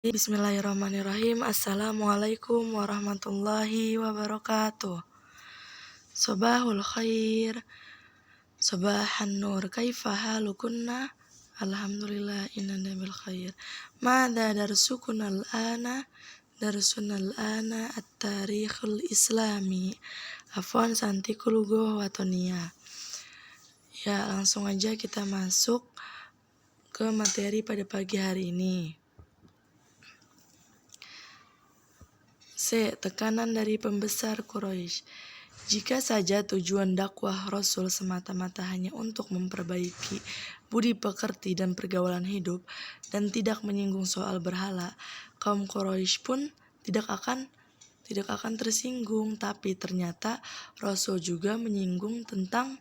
Bismillahirrahmanirrahim. Assalamualaikum warahmatullahi wabarakatuh. Sobahul khair, sobahan nur, kaifa halukunna? Alhamdulillah inna bil khair. Mada darsukunal ana? Darsunal ana at-tarikhul islami. Afwan santikul watonia. Ya, langsung aja kita masuk ke materi pada pagi hari ini. C. Tekanan dari pembesar Quraisy. Jika saja tujuan dakwah Rasul semata-mata hanya untuk memperbaiki budi pekerti dan pergaulan hidup dan tidak menyinggung soal berhala, kaum Quraisy pun tidak akan tersinggung. Tapi ternyata Rasul juga menyinggung tentang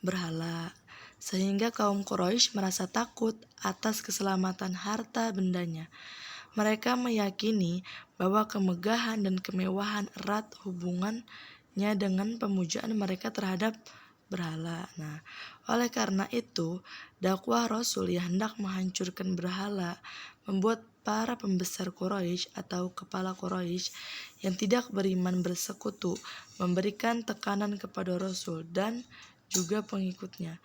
berhala, sehingga kaum Quraisy merasa takut atas keselamatan harta bendanya. Mereka meyakini bahwa kemegahan dan kemewahan erat hubungannya dengan pemujaan mereka terhadap berhala. Nah, oleh karena itu, dakwah Rasul yang hendak menghancurkan berhala membuat para pembesar Quraisy atau kepala Quraisy yang tidak beriman bersekutu memberikan tekanan kepada Rasul dan juga pengikutnya.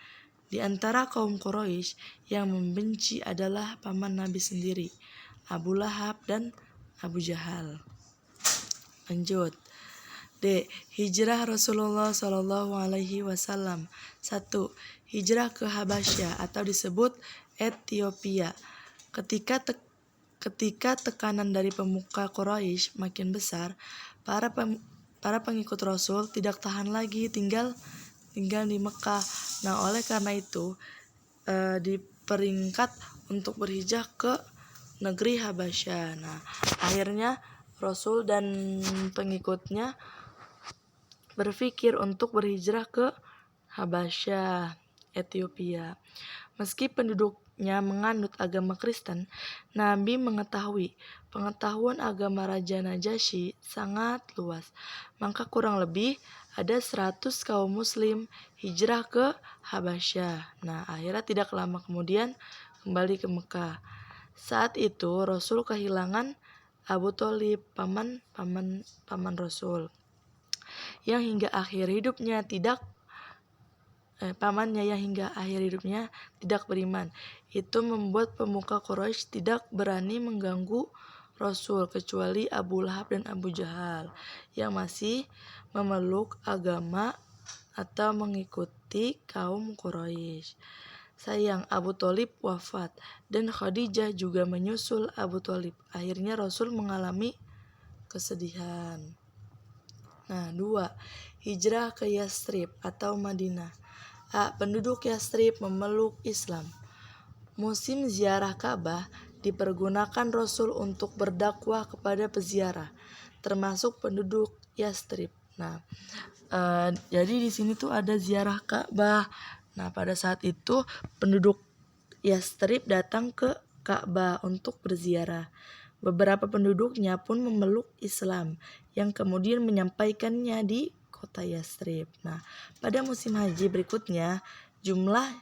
Di antara kaum Quraisy yang membenci adalah paman Nabi sendiri, Abu Lahab dan Abu Jahal. Lanjut. D. Hijrah Rasulullah SAW. 1. Hijrah ke Habasyah atau disebut Ethiopia. Ketika tekanan dari pemuka Quraisy makin besar, para pengikut Rasul tidak tahan lagi tinggal di Mekah. Nah, oleh karena itu diperingat untuk berhijrah ke negeri Habasyah. Nah, akhirnya Rasul dan pengikutnya berpikir untuk berhijrah ke Habasyah, Ethiopia. Meski penduduknya menganut agama Kristen, Nabi mengetahui pengetahuan agama Raja Najasyi sangat luas. Maka kurang lebih ada 100 kaum muslim hijrah ke Habasyah. Nah, akhirnya tidak lama kemudian kembali ke Mekah. Saat itu Rasul kehilangan Abu Thalib, paman Rasul, yang hingga akhir hidupnya tidak beriman. Itu membuat pemuka Quraisy tidak berani mengganggu Rasul kecuali Abu Lahab dan Abu Jahal yang masih memeluk agama atau mengikuti kaum Quraisy. Sayang, Abu Thalib wafat dan Khadijah juga menyusul Abu Thalib. Akhirnya Rasul mengalami kesedihan. Nah, 2. Hijrah ke Yathrib atau Madinah. A. Penduduk Yathrib memeluk Islam. Musim ziarah Ka'bah dipergunakan Rasul untuk berdakwah kepada peziarah, termasuk penduduk Yathrib. Nah, jadi di sini tuh ada ziarah Ka'bah. Nah, pada saat itu penduduk Yathrib datang ke Ka'bah untuk berziarah. Beberapa penduduknya pun memeluk Islam yang kemudian menyampaikannya di kota Yathrib. Nah, pada musim haji berikutnya jumlah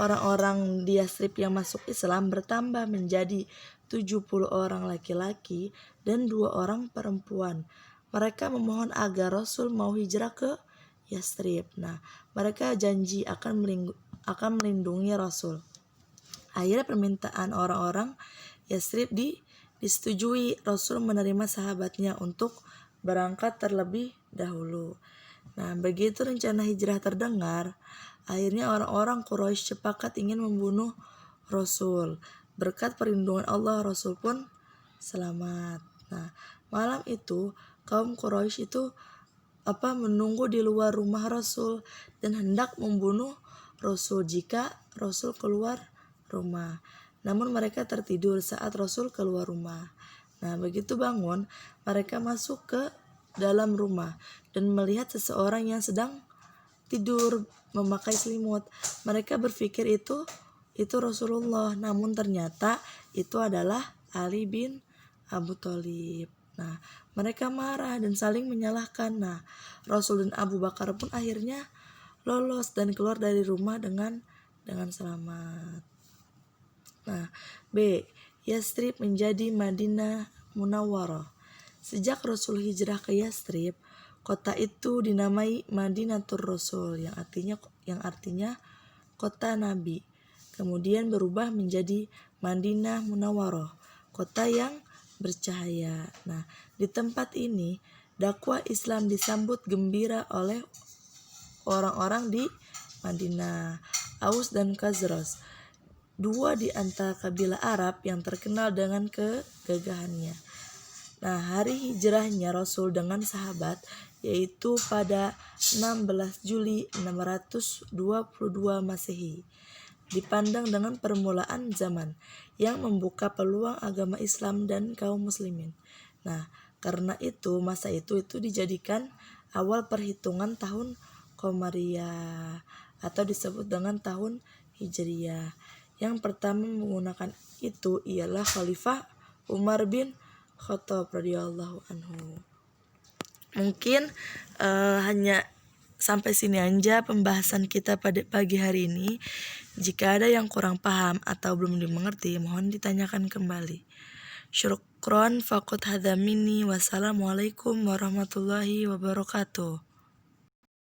orang-orang di Yathrib yang masuk Islam bertambah menjadi 70 orang laki-laki dan 2 orang perempuan. Mereka memohon agar Rasul mau hijrah ke Yathrib. Nah, mereka janji akan melindungi Rasul. Akhirnya permintaan orang-orang Yathrib disetujui. Rasul menerima sahabatnya untuk berangkat terlebih dahulu. Nah, begitu rencana hijrah terdengar, akhirnya orang-orang Quraisy sepakat ingin membunuh Rasul. Berkat perlindungan Allah, Rasul pun selamat. Nah, malam itu kaum Quraisy itu menunggu di luar rumah Rasul dan hendak membunuh Rasul jika Rasul keluar rumah. Namun mereka tertidur saat Rasul keluar rumah. Nah, begitu bangun, mereka masuk ke dalam rumah dan melihat seseorang yang sedang tidur memakai selimut. Mereka berpikir itu Rasulullah, namun ternyata itu adalah Ali bin Abu Thalib. Nah, mereka marah dan saling menyalahkan. Nah, Rasul dan Abu Bakar pun akhirnya lolos dan keluar dari rumah dengan selamat. Nah, B. Yastrib menjadi Madinah Munawwarah. Sejak Rasul hijrah ke Yastrib, kota itu dinamai Madinatul Rasul yang artinya kota Nabi. Kemudian berubah menjadi Madinah Munawwarah, kota yang bercahaya. Nah, di tempat ini dakwah Islam disambut gembira oleh orang-orang di Madinah, Aus dan Khazraj, dua di antara kabilah Arab yang terkenal dengan kegagahannya. Nah, hari hijrahnya Rasul dengan sahabat yaitu pada 16 Juli 622 Masehi dipandang dengan permulaan zaman yang membuka peluang agama Islam dan kaum muslimin. Nah, karena itu masa itu dijadikan awal perhitungan tahun Qamariyah atau disebut dengan tahun Hijriyah. Yang pertama menggunakan itu ialah Khalifah Umar bin Khattab radhiyallahu anhu. Mungkin hanya sampai sini aja pembahasan kita pada pagi hari ini. Jika ada yang kurang paham atau belum dimengerti, mohon ditanyakan kembali. Syukron faqad hadza minni. Wassalamualaikum warahmatullahi wabarakatuh.